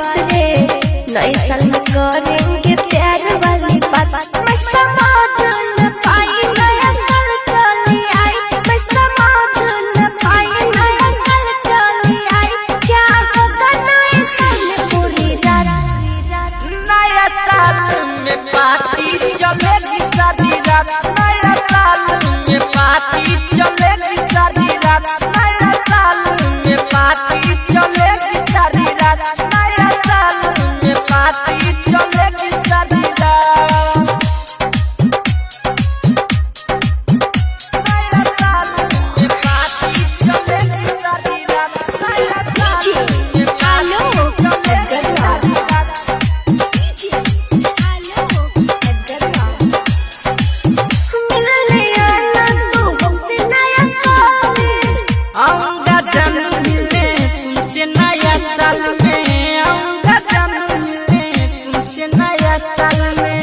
बात रे, नए साल में करेंगे प्यार वाली बात। मैं समझ न पाई नया साल चली आई, मैं समझ न पाई नया साल चली आई। क्या होगा नए साल में पूरी रात, नया साल में पार्टी चलेगी सारी रात, नया साल में पार्टी चलेगी सारी रात, नया साल में पार्टी चलेगी सारी रात, नया साल में पार्टी चलेगी सारी रात। नया साल में पार्टी चलेगी सारी रात, नया साल में पार्टी चलेगी सारी रात। आऊंगा जन्म मिलने तुमसे नया साल में, आऊंगा जन्म मिलने तुमसे नया साल में,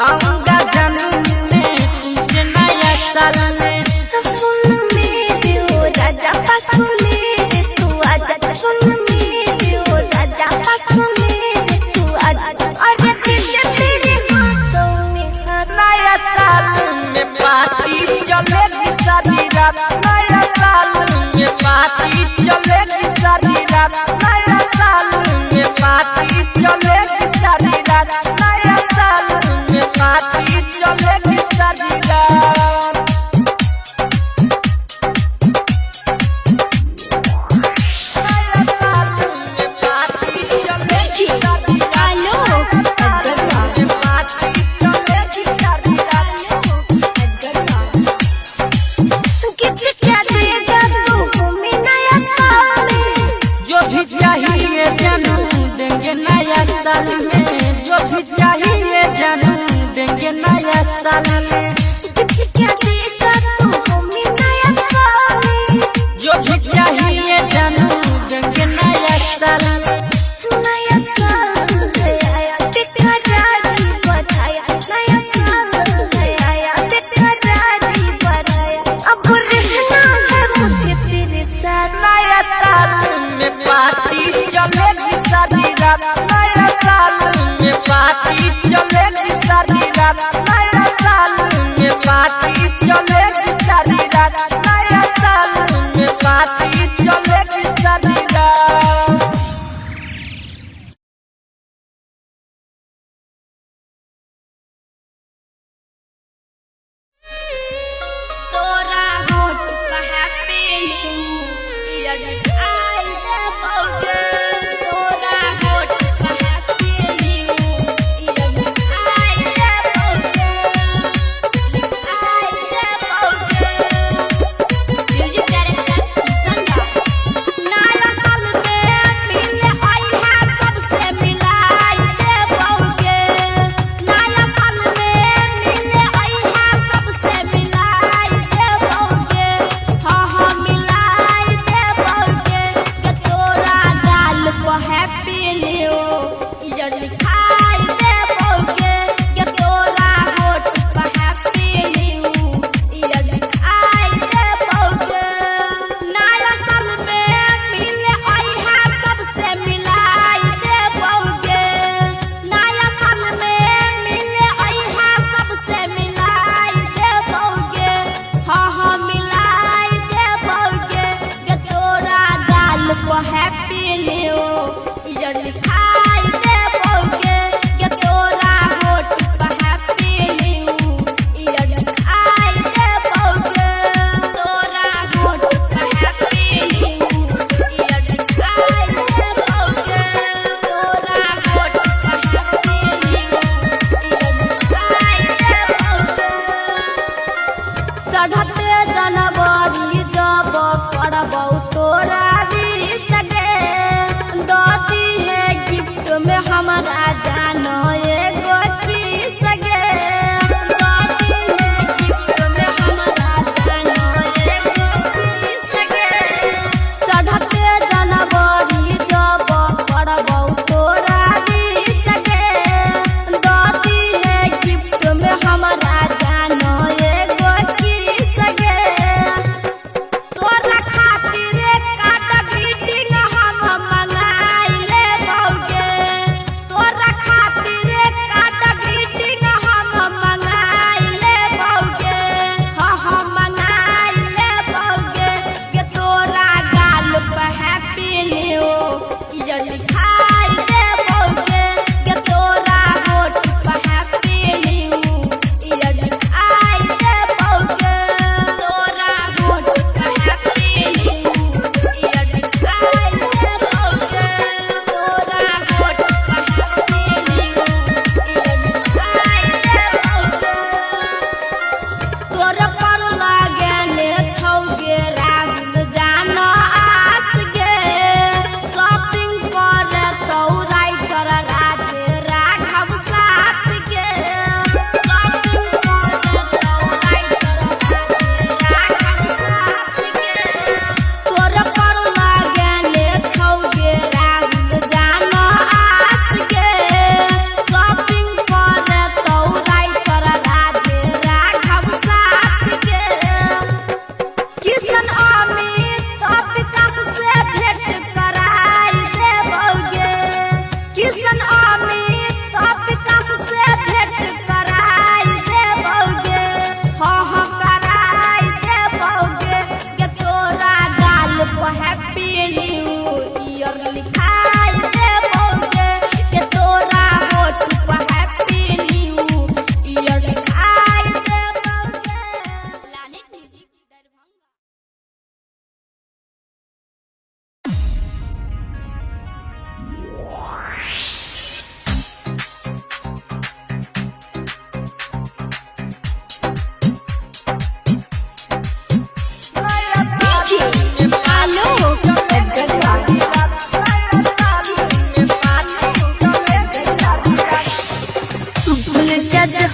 आऊंगा जन्म मिलने तुमसे नया साल में। तो सुन मेरे ओ राजा पास मेरे तू आजा, सुन मेरे ओ राजा पास मेरे तू आजा। अरे तेरे तेरे हाथों में नया साल में पार्टी चलेगी सारी रात, नया साल में पार्टी चलेगी सारी रात, नया साल में पार्टी चलेगी सारी रात, नया साल में पार्टी चलेगी सारी रात। नया साल में पार्टी चलेगी सारी रात, नया साल में पार्टी चलेगी सारी रात। कितने क्या देगा तू हमें नया साल में, जो भी चाहिए जानू देंगे नया साल में, जो भी चाहिए जानू देंगे नया साल में, कितने क्या देगा तू हमें नया साल में, जो भी चाहिए जानू देंगे नया साल में। नया साल गया तेरा राजी बढ़ाया, नया साल गया तेरा राजी बढ़ाया। अब रहना है मुझे तेरे साथ, नया साल में पार्टी चलेगी सारी रात, नया साल में पार्टी चलेगी सारी रात, नया साल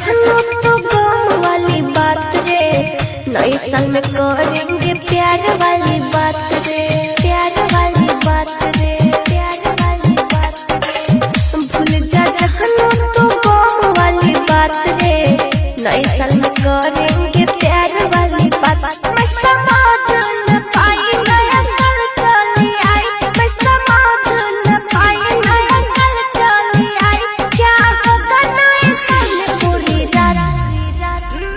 जखनों तो गम वाली बात रे, नए साल में करेंगे प्यार वाली बात रे, प्यार वाली बात रे, प्यार वाली बात रे। भूल जा जखनों तो गम वाली बात रे, नए साल में करेंगे प्यार वाली बात। मैं समझ न पाई नया साल चली आई, मैं समझ न पाई नया साल चली आई। क्या होगा नए साल में पूरी रात,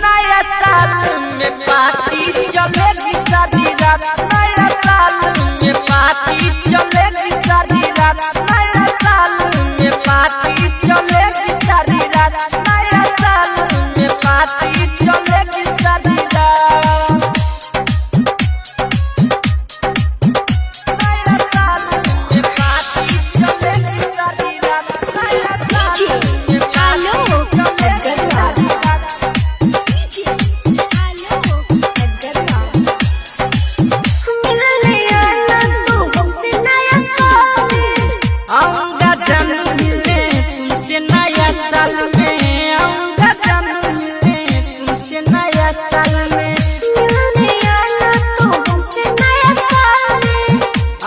नया साल में पार्टी चलेगी सारी रात, नया साल में पार्टी चलेगी सारी रात, नया साल में पार्टी चलेगी सारी रात, नया साल में पार्टी चलेगी सारी रात, नया साल में पार्टी चलेगी सारी रात, नया साल में पार्टी चलेगी सारी रात। मिलने आना तू हमसे नया साल में, आऊंगा जानू मिलने तुमसे नया साल में, आऊंगा जानू मिलने तुमसे नया साल में, मिलने आना तू हमसे नया साल में।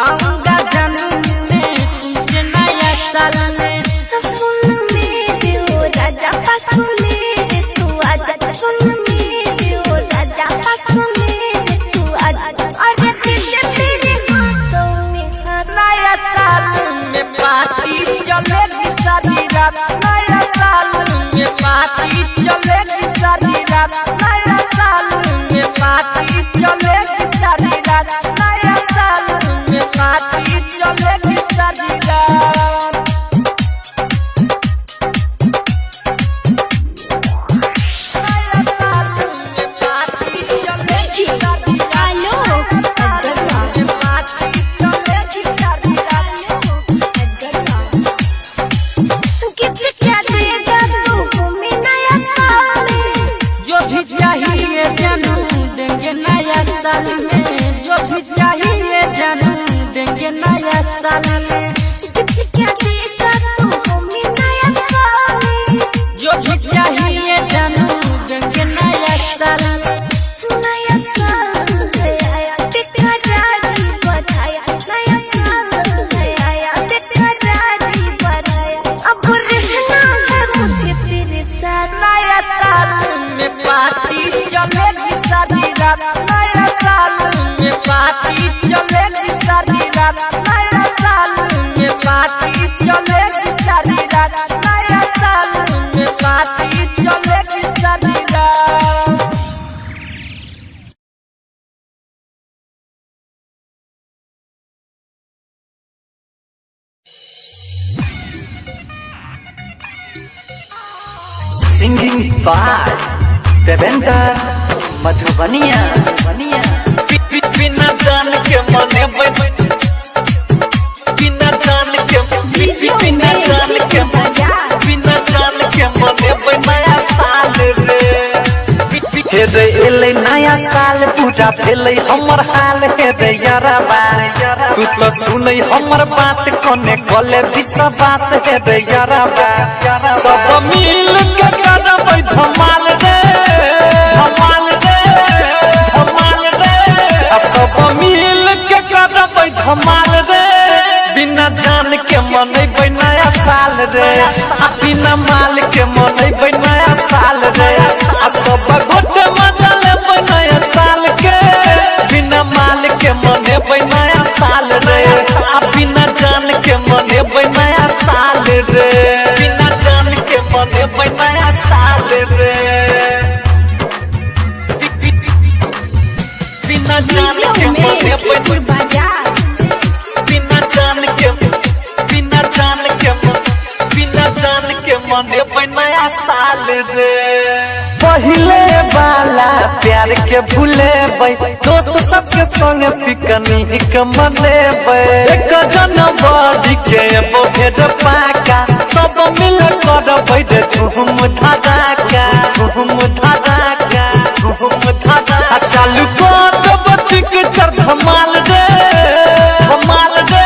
आऊंगा जानू मिलने तुमसे नया साल में। तो सुन मेरे ओ राजा पास मेरे तू आजा, सुन मेरे ओ राजा पास मेरे तू आजा। अरे तुझे तेरे हाथों में हाथ, नया साल में पार्टी चलेगी सारी रात, नया साल में पार्टी चलेगी सारी रात, नया साल में पार्टी चलेगी सारी रात, नया साल में पार्टी चलेगी सारी रात, नया साल में पार्टी चलेगी सारी रात, नया साल में पार्टी चलेगी सारी रात। गिफ्ट क्या देगा तू हमें नया साल में, जो भी चाहिए जानू देंगे नया साल में, जो भी चाहिए जानू देंगे नया साल में, गिफ्ट क्या देगा तू हमें नया साल में। जो भी चाहिए जानू देंगे नया साल में। नया साल है आया बेकरारी बढ़ाया, नया साल है आया बेकरारी बढ़ाया। अब रहना है मुझे तेरे साथ, नया साल में पार्टी चलेगी सारी रात, नया साल में पार्टी चलेगी सारी रात, नया साल में पार्टी चलेगी सारी रात, नया साल में पार्टी चलेगी सारी रात। Singing by देवेंद्र मधुबनिया बिना जान के मने बिना जान के बिना जान के बिना जान के मने नया साल रे हे रे एले नया साल पूरा भेलै हमर हाल हे रे यारबा तू तो सुनै हमर बात कोने कोले विश्वास हे रे यारबा सब मिल के करबै धमाल रे धमाल रे धमाल रे सब मिल के करबै धमाल रे बिना जान के मनैबै नया साल रे बिना माल के मनैबै नया साल रे सब गोटे मजा लेबै नया साल के बिना माल के मनेबै नया साल रे बिना जान के मनेबै नया साल रे बिना जान के मनेबै नया साल रे बिना जान के मनेबै बिना जान के बिना जान के बिना जान के मनेबै नया साल रे पहिले वाला प्यार के भूलेबै दोस्त सबके संग पिकनिक मनेबै एक जनवरी के बोहेर पाका सब मिल करबै रे धूम धड़ाका धूम धड़ाका धूम धड़ाका चालू कर देबै पिक्चर धमाल रे धमाल रे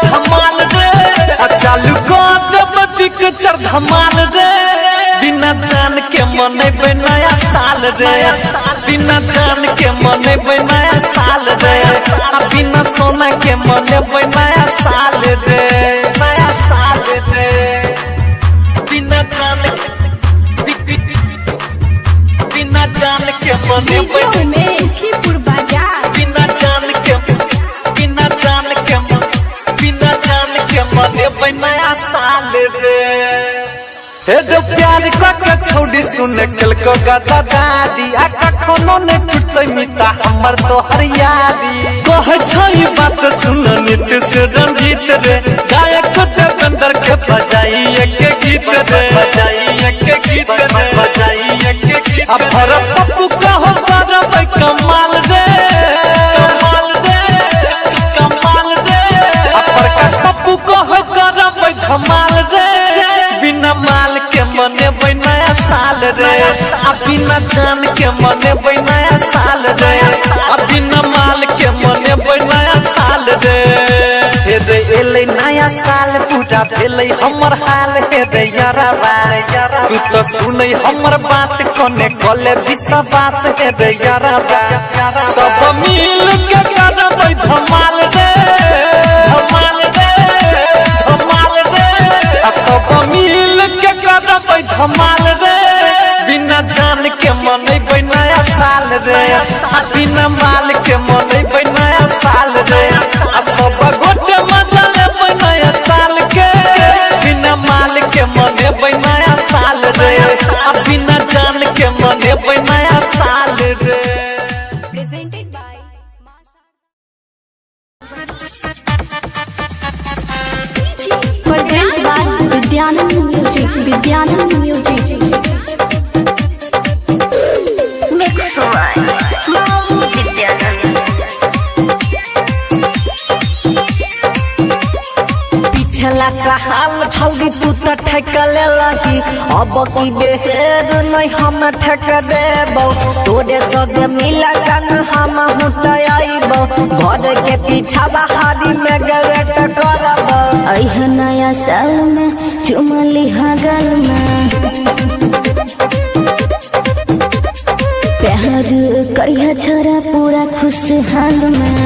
धमाल रे चालू कर देबै पिक्चर धमाल रे बिना जान के मनेबै नया साल रे बिना जान के मनेबै नया साल रे बिना सोना के मनेबै नया साल रे नया साल रे बिना जान के मनेबै बिना जान के मनेबै नया साल रे हे जो प्यार के छौड़ी सुन कल को गदा दादी आ कखनो ने टूटै मिता हमर तो हरियारी कह छई बात सुन नित से रंजीत रे गायक देवेंद्र के बजाई एक गीत रे बजाई एक गीत अब भरत पप्पू कहो करबै कमाल रे अब प्रकाश पप्पू कहो करबै धमाल रे बिना माल के मनेबै नया साल रे बिना जान के मनेबै नया साल रे बिना माल के मनेबै नया साल रे हे रे एलै नया साल पूरा भेलै हमर हाल हे रे यारबा तू तो सुनै हमर बात कोने कोले विश्वास हे रे यारबा सब मिल के करबै धमाल रे सब मिल के करबै धमाल रे बिना जान के मनेबै नया साल रे बिना माल के मनेबै नया साल रे सब गोटे मजा लेबै नया साल के बिना माल के मनेबै नया साल रे बिना जान के मनेबै नया साल रे विद्यानंद म्यूजिक मिक्स पिछला साल छौड़ी तू तो ठेका ले लगी अब की बेहेर नहीं हम ठेका देबो तोरे सगे मिला जान हम हुतैबो घर के पीछा बहारी में गवेट करबो अइह नया साल में चुमली हगल में प्यार करिया छोरा पूरा खुशहाल में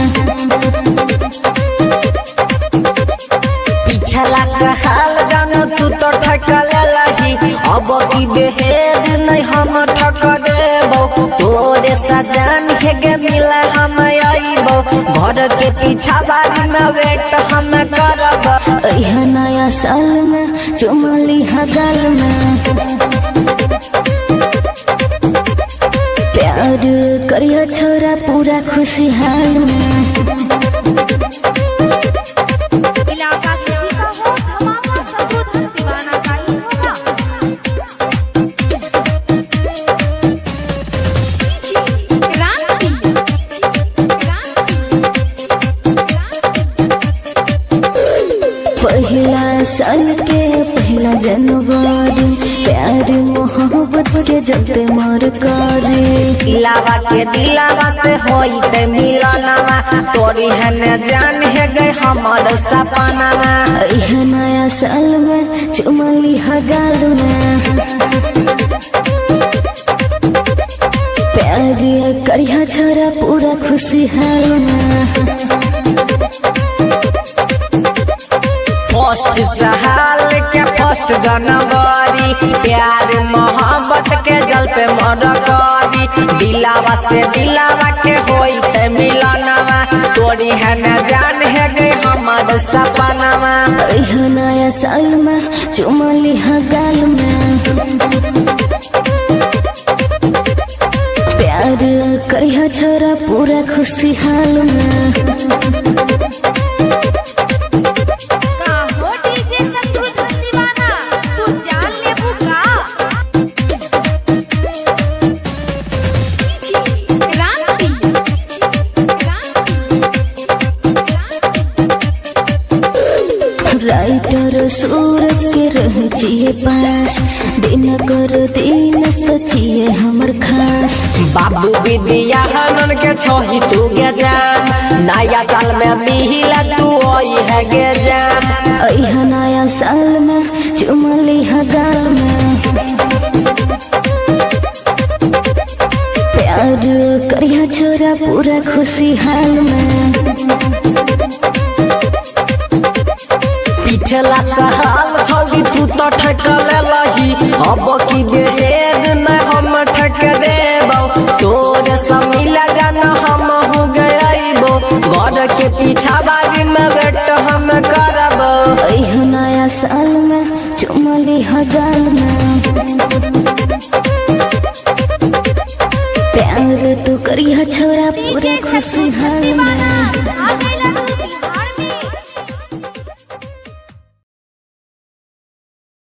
पिछला साल जानो तू तो ठेका ले लगी अब की बेहेर नहीं हम ठेका देबो तोरे सजन के मिला हम आइबो घर के पीछा बारी में वेट हम करबो अइह नया साल में चुमली हगल में प्यार करिया छोरा पूरा खुशहाल में पहला साल के पहला जनवरी प्यार मोहब्बत के जलते मर करे दिलावा से होई ते मिलनवा तोरी है न जान है गए हमर सपनावा अइह नया साल में चुमली हगल में प्यार करिया छोरा पूरा खुशहाल में फर्स्ट साल के फर्स्ट जनवरी प्यार मोहब्बत के जलते मर करी दिलावा से दिलावा के होई ते मिलनवा तोरी है न जान है गए हमर सपनावा अइह नया साल में चुमली हगल में प्यार करिया छोरा पूरा खुशहाल में राइटर सूरज के रह चाहिए पास दिन कर दिन सचिए हमर खास बाबू विद्या हनन के छोही तू गे जान नया साल में मिला तू ओई है गे जान अइह नया साल में चुमली हगल में पूरा खुशी हाल में। पिछला साल छोड़ी तू तो ठक लही, अब की बेरेग न हम ठक देबो। तोरे समिला जाना हम हो गइबो, घर के पीछा बागी में बेट हम करबो। एहो नया साल में चुमली हगाल में, प्यार तू करिया छोरा पूरा खुशी हाल में।